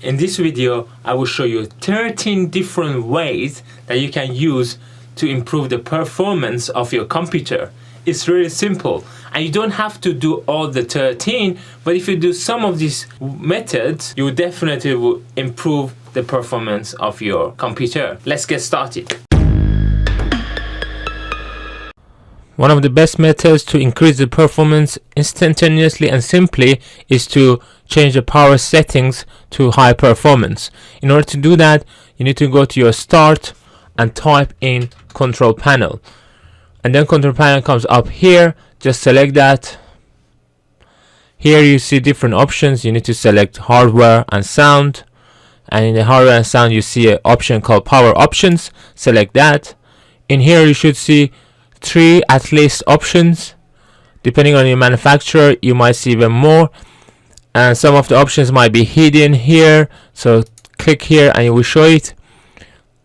In this video, I will show you 13 different ways that you can use to improve the performance of your computer. It's really simple, and you don't have to do all the 13, but if you do some of these methods, you definitely will improve the performance of your computer. Let's get started. One of the best methods to increase the performance instantaneously and simply is to change the power settings to high performance. In order to do that, you need to go to your start and type in control panel. And then control panel comes up here. Just select that. Here you see different options. You need to select hardware and sound. And in the hardware and sound, you see an option called power options. Select that. In here, you should see 3 at least options. Depending on your manufacturer, you might see even more, and some of the options might be hidden here, so click here and it will show it.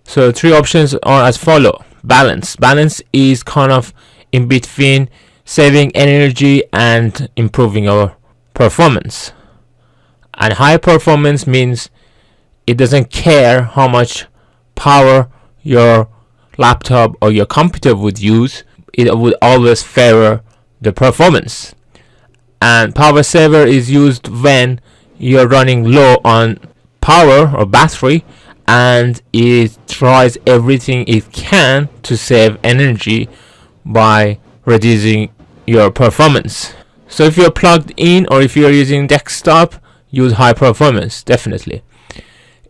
So 3 options are as follow. Balance is kind of in between saving energy and improving our performance, and high performance means it doesn't care how much power your laptop or your computer would use, it would always favor the performance. And power saver is used when you're running low on power or battery, and it tries everything it can to save energy by reducing your performance. So if you're plugged in or if you're using desktop, use high performance definitely.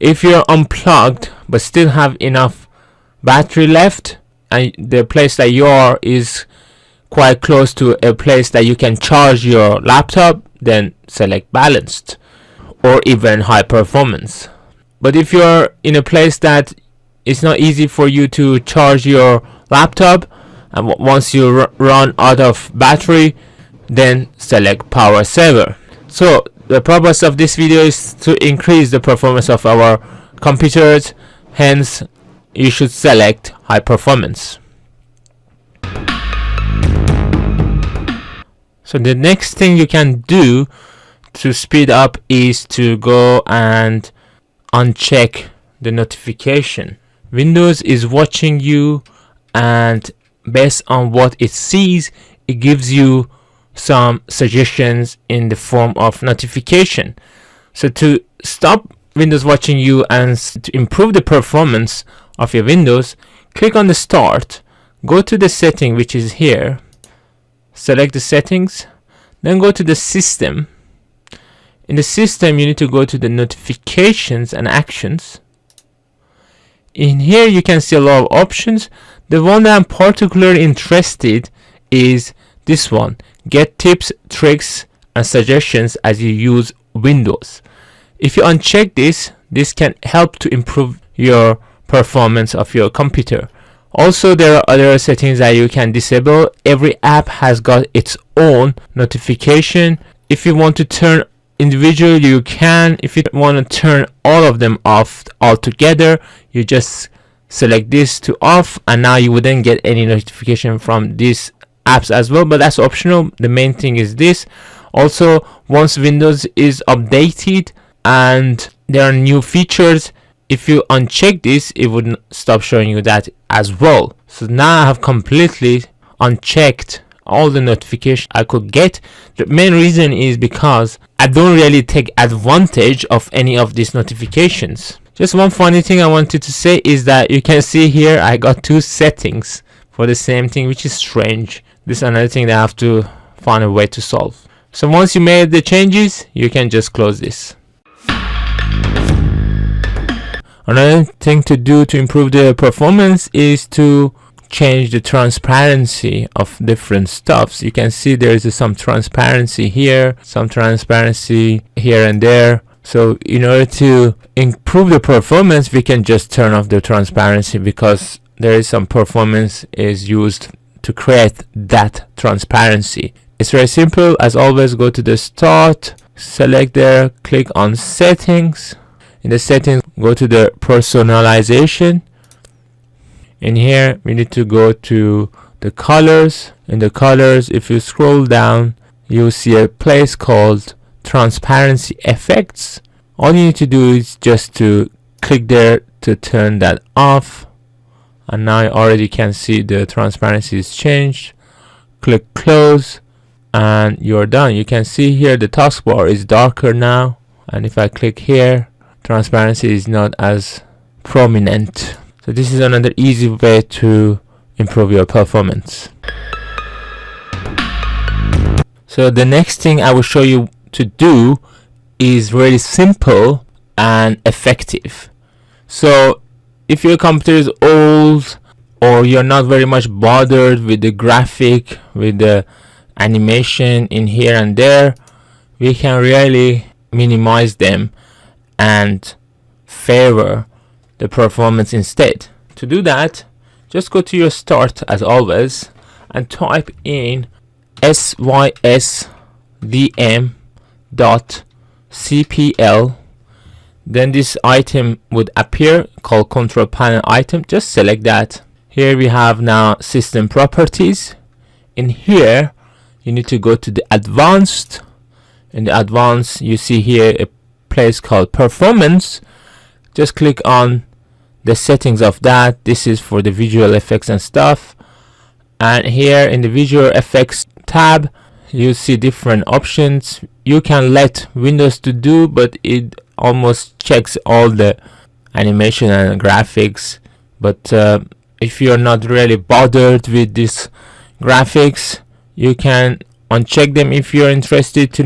If you're unplugged but still have enough battery left and the place that you are is quite close to a place that you can charge your laptop, then select balanced or even high performance. But if you're in a place that it's not easy for you to charge your laptop, and once you run out of battery, then select power saver. So the purpose of this video is to increase the performance of our computers, hence you should select high performance. So the next thing you can do to speed up is to go and uncheck the notification. Windows is watching you, and based on what it sees, it gives you some suggestions in the form of notification. So to stop Windows watching you and to improve the performance of your Windows, click on the start, go to the setting which is here, select the settings, then go to the system. In the system, you need to go to the notifications and actions. In here you can see a lot of options. The one that I'm particularly interested is this one, get tips, tricks and suggestions as you use Windows. If you uncheck this, this can help to improve your performance of your computer. Also, there are other settings that you can disable. Every app has got its own notification. If you want to turn individually, you can. If you want to turn all of them off altogether, you just select this to off, and now you wouldn't get any notification from these apps as well, but that's optional. The main thing is this. Also, once Windows is updated and there are new features, if you uncheck this, it would stop showing you that as well. So now I have completely unchecked all the notifications I could get. The main reason is because I don't really take advantage of any of these notifications. Just one funny thing I wanted to say is that you can see here I got 2 settings for the same thing, which is strange. This is another thing that I have to find a way to solve. So once you made the changes, you can just close this. Another thing to do to improve the performance is to change the transparency of different stuffs. You can see there is some transparency here, some transparency here and there. So in order to improve the performance, we can just turn off the transparency, because there is some performance is used to create that transparency. It's very simple. As always, go to the start, select there, click on settings. In the settings, go to the personalization. In here, we need to go to the colors. In the colors, if you scroll down, you'll see a place called transparency effects. All you need to do is just to click there to turn that off, and now you already can see the transparency is changed. Click close and you're done. You can see here the taskbar is darker now, and if I click here, transparency is not as prominent. So this is another easy way to improve your performance. So the next thing I will show you to do is really simple and effective. So if your computer is old, or you're not very much bothered with the graphic, with the animation in here and there, we can really minimize them and favor the performance instead. To do that, just go to your start as always and type in sysdm.cpl. Then this item would appear called control panel item. Just select that. Here we have now system properties. In here you need to go to the advanced. In the advanced you see here a place called performance. Just click on the settings of that. This is for the visual effects and stuff, and here in the visual effects tab you see different options. You can let Windows to do, but it almost checks all the animation and graphics. But if you're not really bothered with this graphics, you can uncheck them if you're interested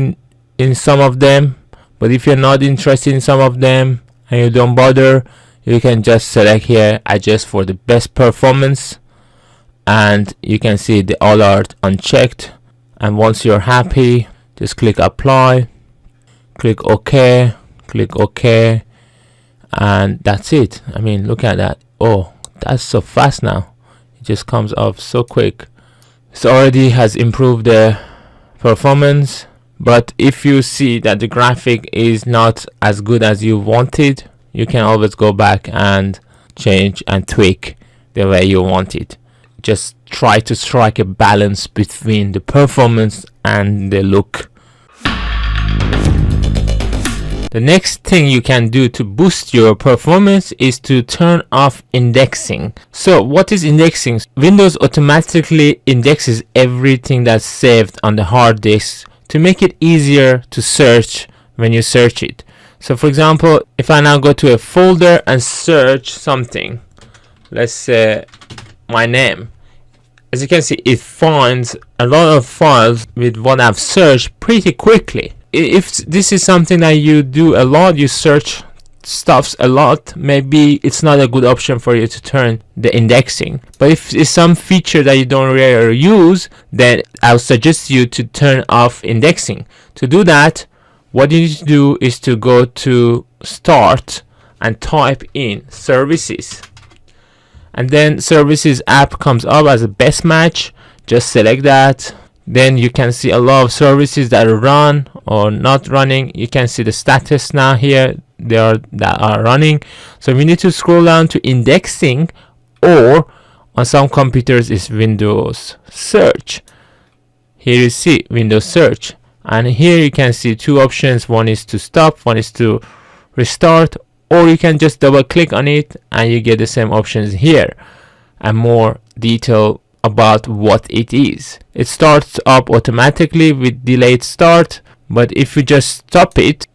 in some of them. But if you're not interested in some of them and you don't bother, you can just select here adjust for the best performance, and you can see they all are unchecked. And once you're happy, just click apply, click OK, click OK, and that's it. I mean, look at that. Oh, that's so fast now. It just comes off so quick. It already has improved the performance. But if you see that the graphic is not as good as you wanted, you can always go back and change and tweak the way you want it. Just try to strike a balance between the performance and the look. The next thing you can do to boost your performance is to turn off indexing. So what is indexing? Windows automatically indexes everything that's saved on the hard disk to make it easier to search when you search it. So for example, if I now go to a folder and search something, let's say my name, as you can see, it finds a lot of files with what I've searched pretty quickly. If this is something that you do a lot, you search stuffs a lot, maybe it's not a good option for you to turn the indexing. But if it's some feature that you don't really use, then I'll suggest you to turn off indexing. To do that, what you need to do is to go to start and type in services, and then services app comes up as a best match. Just select that. Then you can see a lot of services that are run or not running. You can see the status now here, that are running. So we need to scroll down to indexing, or on some computers is Windows search. Here you see Windows search, and here you can see two options. One is to stop, one is to restart, or you can just double click on it and you get the same options here and more detail about what it is. It starts up automatically with delayed start, but if you just stop it,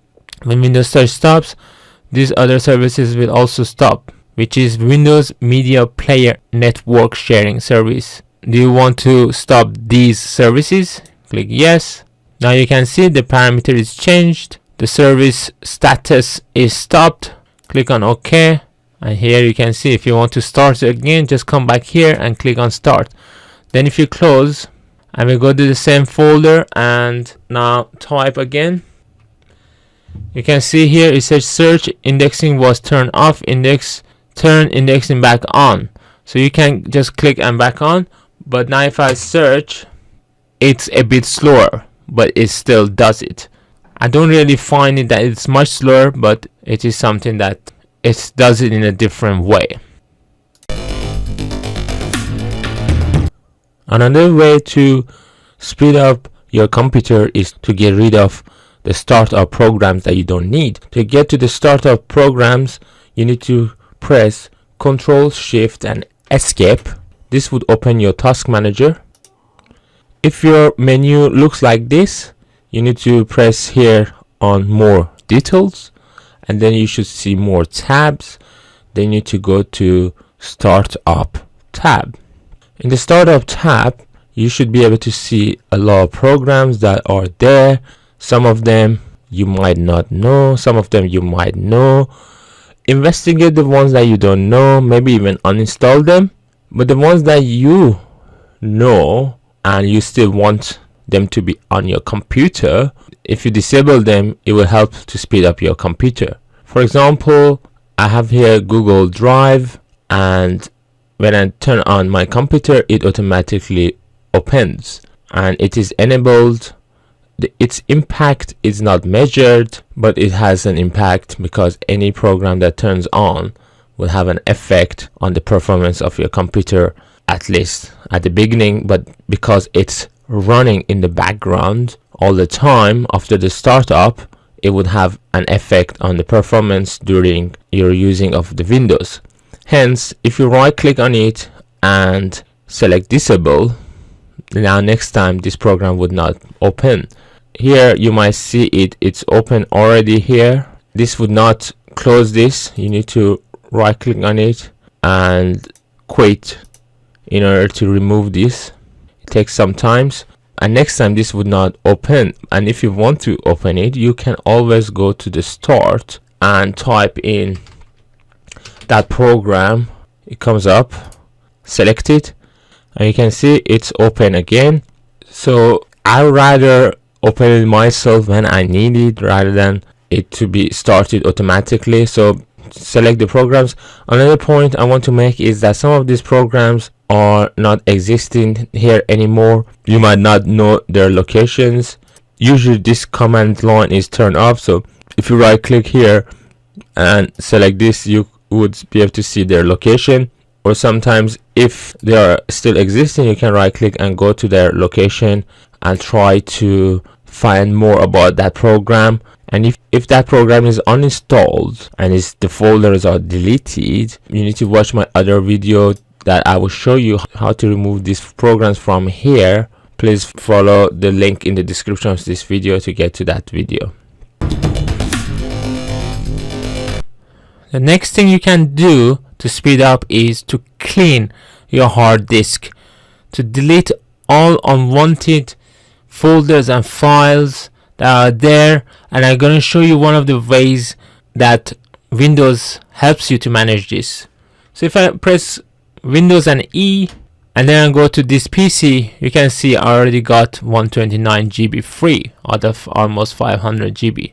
when Windows search stops, these other services will also stop, which is Windows Media Player Network Sharing Service. Do you want to stop these services? Click yes. Now you can see the parameter is changed. The service status is stopped. Click on OK. And here you can see if you want to start again, just come back here and click on start. Then if you close and we go to the same folder and now type again, you can see here it says search indexing was turned off, turn indexing back on. So you can just click and back on. But now if I search, it's a bit slower, but it still does it. I don't really find it that it's much slower, but it is something that it does it in a different way. Another way to speed up your computer is to get rid of the startup programs that you don't need. To get to the startup programs, you need to press Ctrl, Shift and Escape. This would open your task manager. If your menu looks like this, you need to press here on more details, and then you should see more tabs. Then you need to go to Startup tab. In the Startup tab, you should be able to see a lot of programs that are there. Some of them you might not know, some of them you might know. Investigate the ones that you don't know, maybe even uninstall them. But the ones that you know and you still want them to be on your computer, if you disable them, it will help to speed up your computer. For example, I have here Google Drive, and when I turn on my computer, it automatically opens and it is enabled. Its impact is not measured, but it has an impact because any program that turns on will have an effect on the performance of your computer, at least at the beginning. But because it's running in the background all the time after the startup, it would have an effect on the performance during your using of the Windows. Hence, if you right click on it and select disable, now next time this program would not open. Here you might see it's open already here. This would not close this. You need to right click on it and quit in order to remove this. It takes some time, and next time this would not open. And if you want to open it, you can always go to the start and type in that program. It comes up, select it, and you can see it's open again. So I rather open it myself when I need it rather than it to be started automatically. So select the programs. Another point I want to make is that some of these programs are not existing here anymore. You might not know their locations. Usually this command line is turned off, so if you right click here and select this, you would be able to see their location. Or sometimes if they are still existing, you can right click and go to their location and try to find more about that program. And if that program is uninstalled and the folders are deleted, you need to watch my other video that I will show you how to remove these programs from here. Please follow the link in the description of this video to get to that video. The next thing you can do to speed up is to clean your hard disk, to delete all unwanted folders and files that are there. And I'm going to show you one of the ways that Windows helps you to manage this. So if I press Windows and E and then I go to this PC, you can see I already got 129 GB free out of almost 500 GB.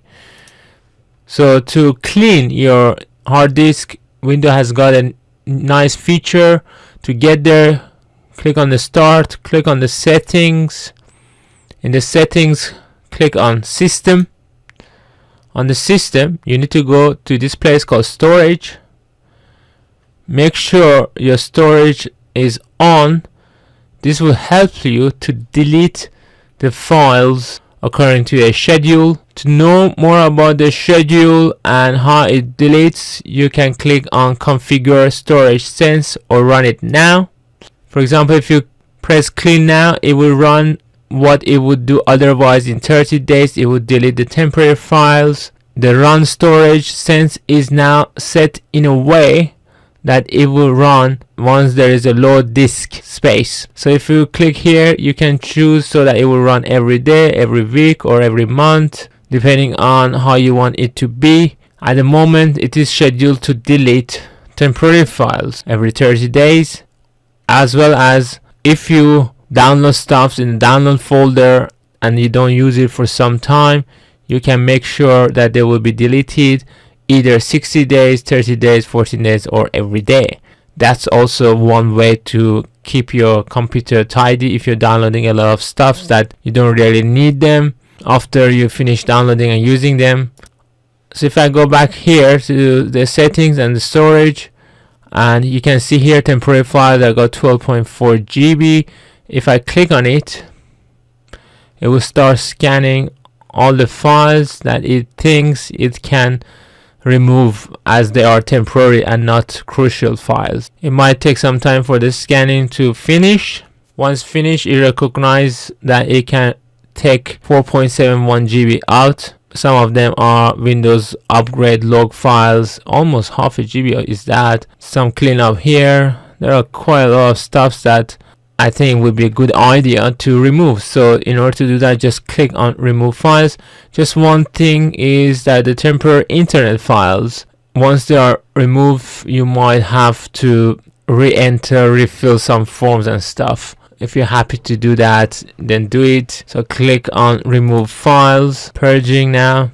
So to clean your hard disk, Windows has got a nice feature. To get there, click on the start, click on the settings. In the settings, click on system. On the system, you need to go to this place called storage. Make sure your storage is on. This will help you to delete the files according to a schedule. To know more about the schedule and how it deletes, you can click on configure storage sense or run it now. For example, if you press clean now, it will run what it would do otherwise in 30 days. It would delete the temporary files. The run storage sense is now set in a way that it will run once there is a load disk space. So if you click here, you can choose so that it will run every day, every week, or every month, depending on how you want it to be. At the moment, it is scheduled to delete temporary files every 30 days, as well as if you download stuff in the download folder and you don't use it for some time, you can make sure that they will be deleted either 60 days, 30 days, 14 days, or every day. That's also one way to keep your computer tidy if you're downloading a lot of stuff that you don't really need them after you finish downloading and using them. So if I go back here to the settings and the storage, and you can see here temporary file, I got 12.4 GB. If I click on it, it will start scanning all the files that it thinks it can remove, as they are temporary and not crucial files. It might take some time for the scanning to finish. Once finished, it recognizes that it can take 4.71 GB out. Some of them are Windows upgrade log files, almost half a GB is that. Some cleanup here. There are quite a lot of stuff that I think would be a good idea to remove. So in order to do that, just click on remove files. Just one thing is that the temporary internet files, once they are removed, you might have to re-enter, refill some forms and stuff. If you're happy to do that, then do it. So click on remove files, purging now.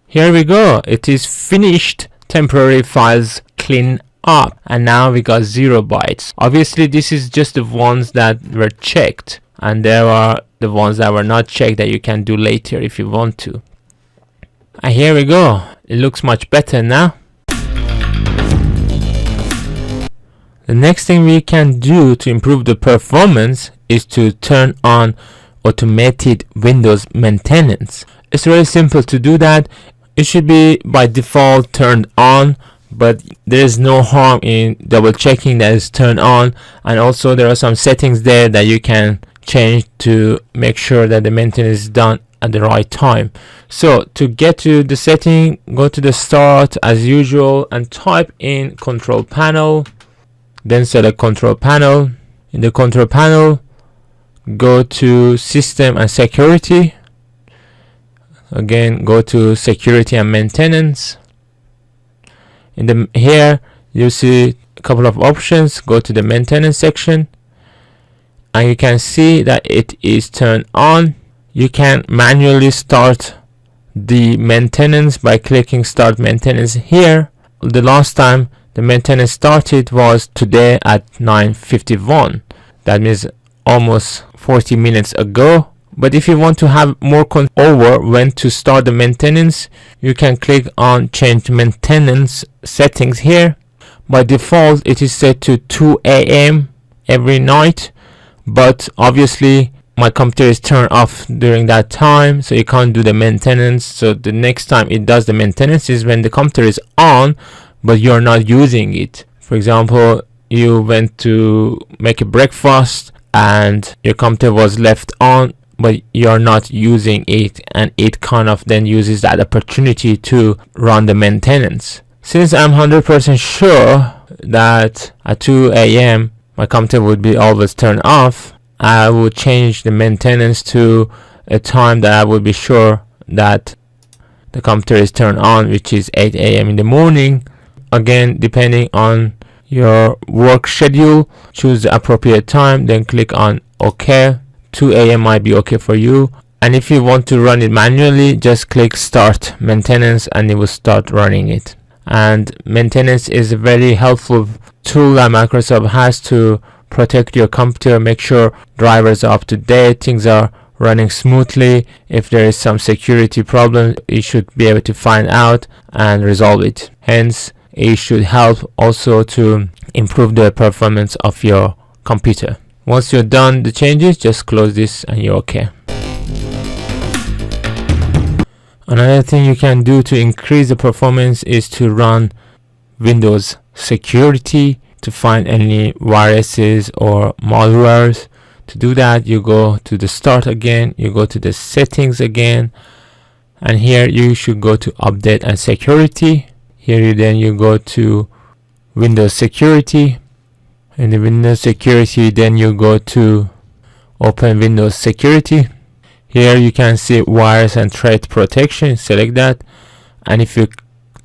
Here we go. It is finished. Temporary files clean up, and now we got 0 bytes. Obviously this is just the ones that were checked, and there are the ones that were not checked that you can do later if you want to. And here we go. It looks much better now. The next thing we can do to improve the performance is to turn on automated Windows maintenance. It's very simple to do that. It should be by default turned on, but there is no harm in double checking that it's turned on. And also there are some settings there that you can change to make sure that the maintenance is done at the right time. So to get to the setting, go to the start as usual and type in control panel, then select control panel. In the control panel, go to system and security. Again, go to security and maintenance. Here you see a couple of options. Go to the maintenance section and you can see that it is turned on. You can manually start the maintenance by clicking start maintenance here. The last time the maintenance started was today at 9:51. That means almost 40 minutes ago. But if you want to have more control over when to start the maintenance, you can click on change maintenance settings here. By default it is set to 2 AM every night, but obviously my computer is turned off during that time, so you can't do the maintenance. So the next time it does the maintenance is when the computer is on but you're not using it. For example, you went to make a breakfast and your computer was left on but you're not using it, and it kind of then uses that opportunity to run the maintenance. Since I'm 100% sure that at 2 AM my computer would be always turned off, I would change the maintenance to a time that I would be sure that the computer is turned on, which is 8 AM in the morning. Again, depending on your work schedule, choose the appropriate time, then click on OK. 2 AM might be okay for you, and if you want to run it manually, just click start maintenance and it will start running it. And maintenance is a very helpful tool that Microsoft has to protect your computer, make sure drivers are up to date, things are running smoothly. If there is some security problem, you should be able to find out and resolve it. Hence, it should help also to improve the performance of your computer. Once you're done the changes, just close this and you're okay. Another thing you can do to increase the performance is to run Windows security to find any viruses or malwares. To do that, you go to the start again, you go to the settings again, and here you should go to update and security. Here you go to Windows security. In the Windows security, then you go to open Windows security. Here you can see virus and threat protection. Select that, and if you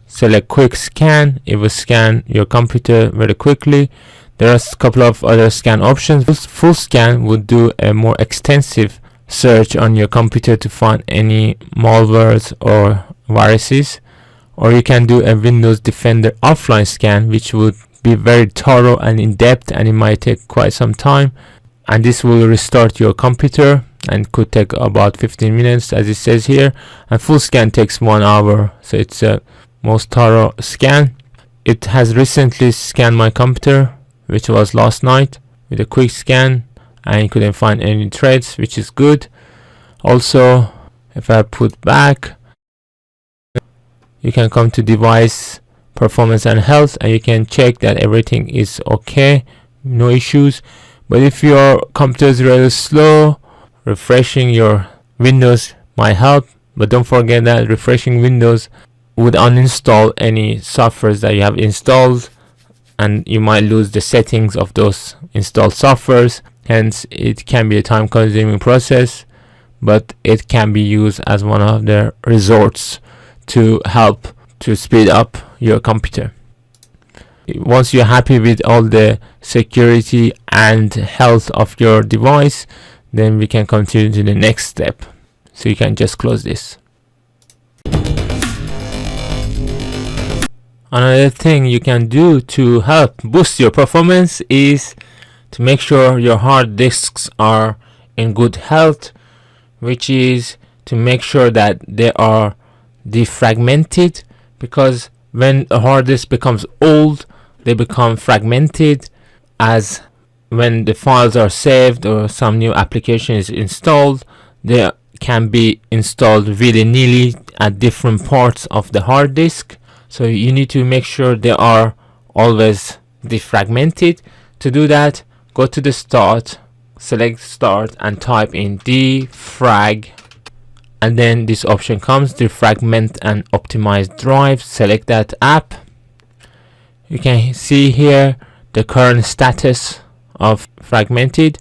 select quick scan, it will scan your computer very quickly. There are a couple of other scan options. Full scan would do a more extensive search on your computer to find any malwares or viruses, or you can do a Windows Defender offline scan, which would be very thorough and in-depth, and it might take quite some time, and this will restart your computer and could take about 15 minutes as it says here, and full scan takes 1 hour, so it's a most thorough scan. It has recently scanned my computer, which was last night, with a quick scan, and you couldn't find any threats, which is good. Also, If I put back, you can come to device performance and health, and you can check that everything is okay, no issues. But if your computer is really slow, refreshing your Windows might help. But don't forget that refreshing Windows would uninstall any softwares that you have installed, and you might lose the settings of those installed softwares. Hence, it can be a time-consuming process, but it can be used as one of the resorts to help to speed up your computer. Once you're happy with all the security and health of your device, then we can continue to the next step. So you can just close this. Another thing you can do to help boost your performance is to make sure your hard disks are in good health, which is to make sure that they are defragmented, because when a hard disk becomes old, they become fragmented, as when the files are saved or some new application is installed, they can be installed willy-nilly at different parts of the hard disk. So you need to make sure they are always defragmented. To do that, go to the start, select start, and type in defrag, and then this option comes, defragment and optimize drive. Select that app. You can see here the current status of fragmented.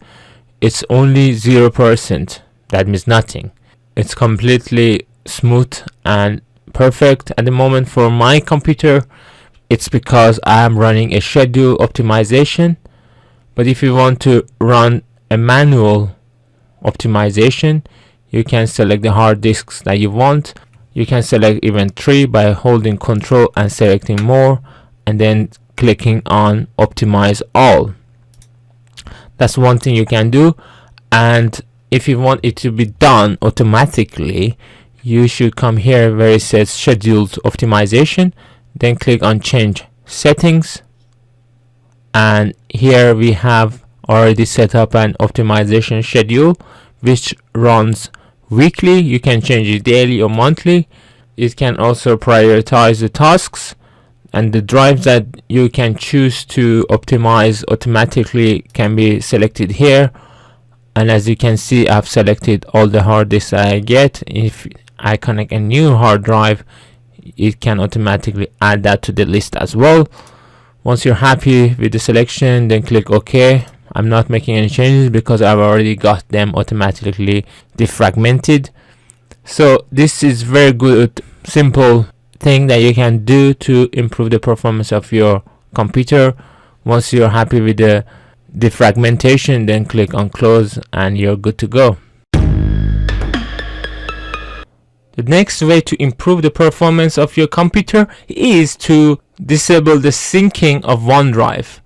It's only 0%. That means nothing. It's completely smooth and perfect at the moment for my computer. It's because I am running a schedule optimization. But if you want to run a manual optimization, you can select the hard disks that you want. You can select even 3 by holding Control and selecting more, and then clicking on optimize all. That's one thing you can do. And if you want it to be done automatically, you should come here where it says scheduled optimization, then click on change settings, and here we have already set up an optimization schedule which runs weekly. You can change it daily or monthly. It can also prioritize the tasks, and the drives that you can choose to optimize automatically can be selected here. And as you can see, I've selected all the hard disks I get. If I connect a new hard drive, it can automatically add that to the list as well. Once you're happy with the selection, then click OK. I'm not making any changes because I've already got them automatically defragmented. So this is very good, simple thing that you can do to improve the performance of your computer. Once you're happy with the defragmentation, then click on close and you're good to go. The next way to improve the performance of your computer is to disable the syncing of OneDrive.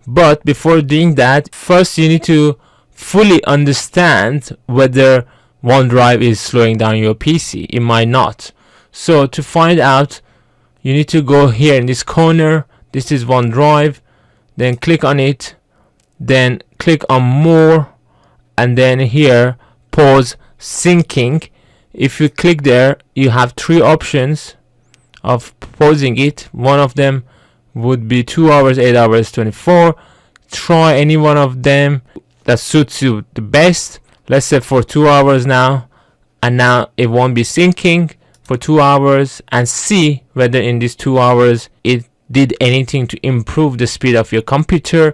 But before doing that, first you need to fully understand whether OneDrive is slowing down your PC. It might not. So to find out, you need to go here in this corner. This is OneDrive. Then click on it. Then click on more. And then here, pause syncing. If you click there, you have 3 options of pausing it. One of them would be 2 hours, 8 hours, 24. Try any one of them that suits you the best. Let's say for 2 hours now, and now it won't be syncing for 2 hours, and see whether in these 2 hours it did anything to improve the speed of your computer.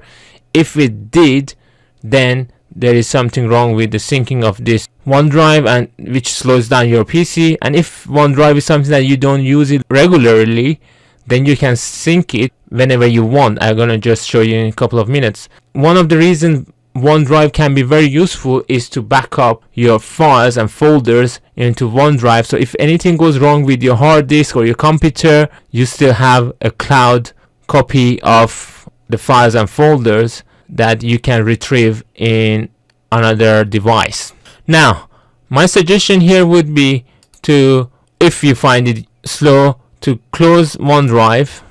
If it did, then there is something wrong with the syncing of this OneDrive, and which slows down your PC. And if OneDrive is something that you don't use it regularly, then you can sync it whenever you want. I'm gonna just show you in a couple of minutes. One of the reasons OneDrive can be very useful is to back up your files and folders into OneDrive. So if anything goes wrong with your hard disk or your computer, you still have a cloud copy of the files and folders that you can retrieve in another device. Now, my suggestion here would be to, if you find it slow, to close OneDrive.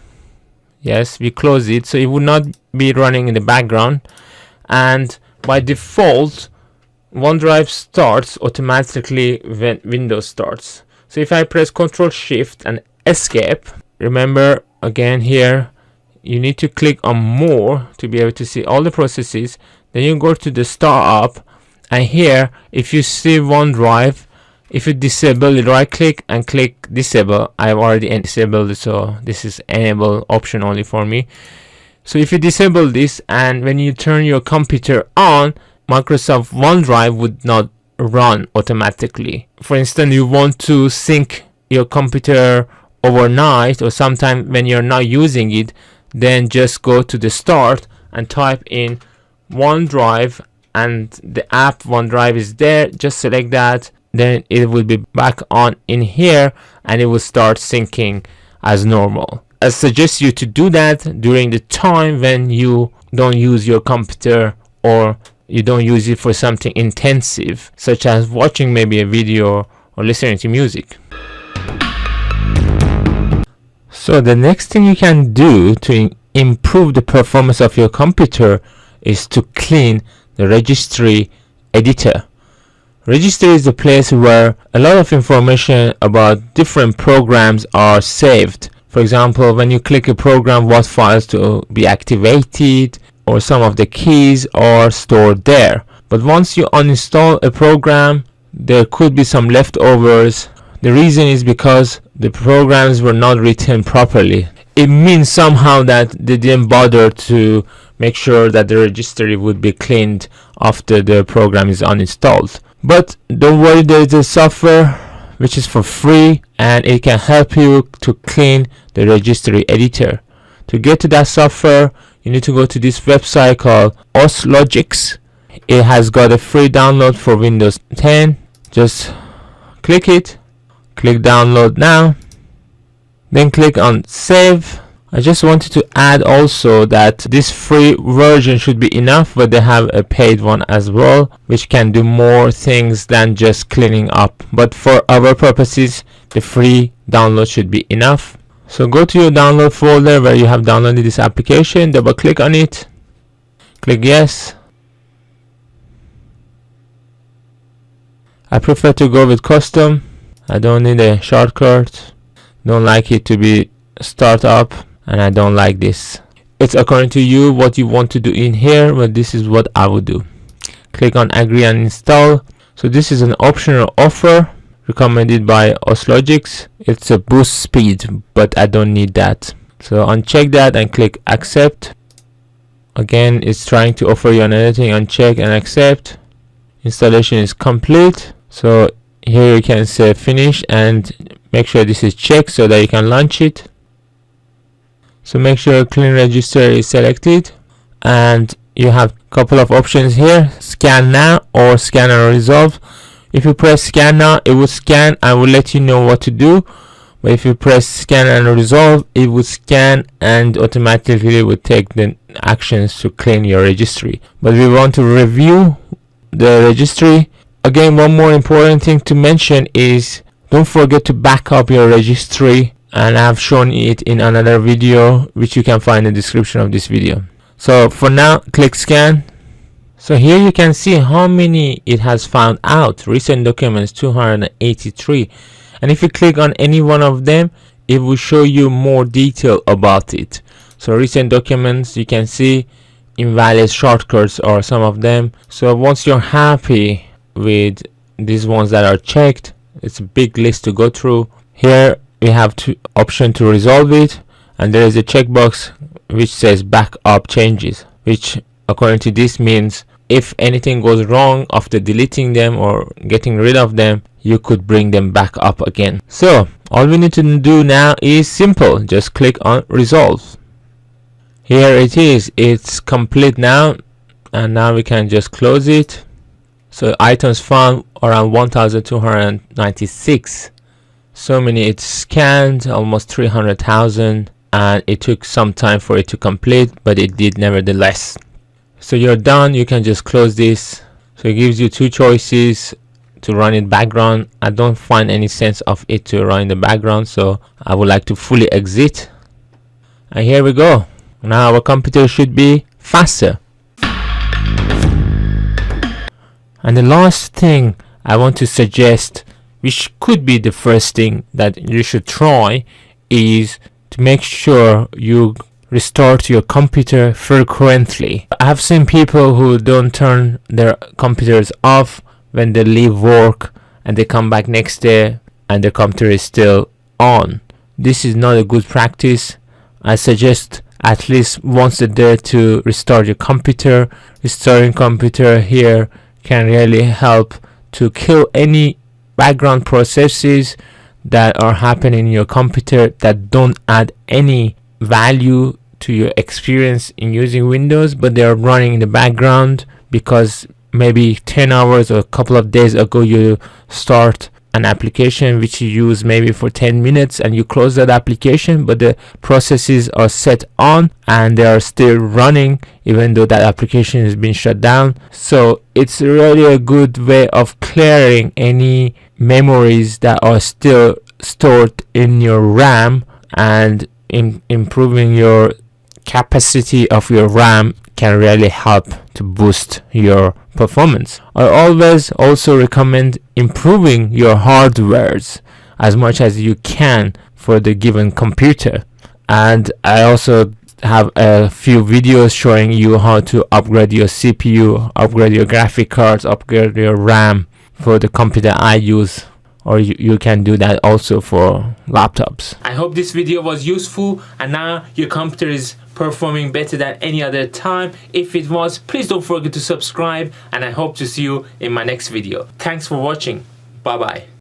Yes, we close it, so it would not be running in the background. And by default, OneDrive starts automatically when Windows starts. So if I press Ctrl Shift and Escape, remember again here you need to click on More to be able to see all the processes. Then you go to the Startup, and here if you see OneDrive, if you disable it, right click and click Disable. I've already disabled it, so this is Enable option only for me. So if you disable this, and when you turn your computer on, Microsoft OneDrive would not run automatically. For instance, you want to sync your computer overnight or sometime when you're not using it, then just go to the Start and type in OneDrive, and the app OneDrive is there. Just select that, then it will be back on in here and it will start syncing as normal. I suggest you to do that during the time when you don't use your computer or you don't use it for something intensive, such as watching maybe a video or listening to music. So the next thing you can do to improve the performance of your computer is to clean the registry editor. Registry is the place where a lot of information about different programs are saved. For example, when you click a program, what files to be activated, or some of the keys are stored there. But once you uninstall a program, there could be some leftovers. The reason is because the programs were not written properly. It means somehow that they didn't bother to make sure that the registry would be cleaned after the program is uninstalled. But don't worry, there is a software which is for free and it can help you to clean the registry editor. To get to that software, you need to go to this website called OsLogix. It has got a free download for Windows 10. Just click it, click download now, then click on save. I just wanted to add also that this free version should be enough, but they have a paid one as well, which can do more things than just cleaning up. But for our purposes, the free download should be enough. So go to your download folder where you have downloaded this application, double click on it, click yes. I prefer to go with custom. I don't need a shortcut, don't like it to be startup, and I don't like this. It's according to you what you want to do in here, but this is what I would do. Click on agree and install. So this is an optional offer recommended by OsLogix. It's a boost speed, but I don't need that. So uncheck that and click accept. Again, it's trying to offer you another thing. Uncheck and accept. Installation is complete. So here you can say finish and make sure this is checked so that you can launch it. So make sure clean register is selected, and you have a couple of options here: scan now or scan and resolve. If you press scan now, it will scan and will let you know what to do. But if you press scan and resolve, it will scan and automatically will take the actions to clean your registry. But we want to review the registry. Again, one more important thing to mention is don't forget to back up your registry, and I've shown it in another video which you can find in the description of this video. So for now, click scan. So here you can see how many it has found out. Recent documents 283, and if you click on any one of them, it will show you more detail about it. So recent documents, you can see invalid shortcuts or some of them. So once you're happy with these ones that are checked, it's a big list to go through. Here we have two options to resolve it, and there is a checkbox which says backup changes, which according to this means if anything goes wrong after deleting them or getting rid of them, you could bring them back up again. So all we need to do now is simple, just click on resolve. Here it is, it's complete now, and now we can just close it. So items found around 1296. So many, it's scanned almost 300,000, and it took some time for it to complete, but it did nevertheless. So you're done, you can just close this. So it gives you two choices to run in background. I don't find any sense of it to run in the background, so I would like to fully exit. And here we go. Now our computer should be faster. And the last thing I want to suggest, which could be the first thing that you should try, is to make sure you restart your computer frequently. I have seen people who don't turn their computers off when they leave work and they come back next day and the computer is still on. This is not a good practice. I suggest at least once a day to restart your computer. Restoring computer here can really help to kill any background processes that are happening in your computer that don't add any value to your experience in using Windows, but they are running in the background because maybe 10 hours or a couple of days ago you start an application which you use maybe for 10 minutes and you close that application, but the processes are set on and they are still running even though that application has been shut down. So it's really a good way of clearing any memories that are still stored in your RAM, and improving your capacity of your RAM can really help to boost your performance. I always also recommend improving your hardwares as much as you can for the given computer. And I also have a few videos showing you how to upgrade your CPU, upgrade your graphic cards, upgrade your RAM for the computer I use, or you can do that also for laptops. I hope this video was useful and now your computer is performing better than any other time. If it was, please don't forget to subscribe, and I hope to see you in my next video. Thanks for watching. Bye bye.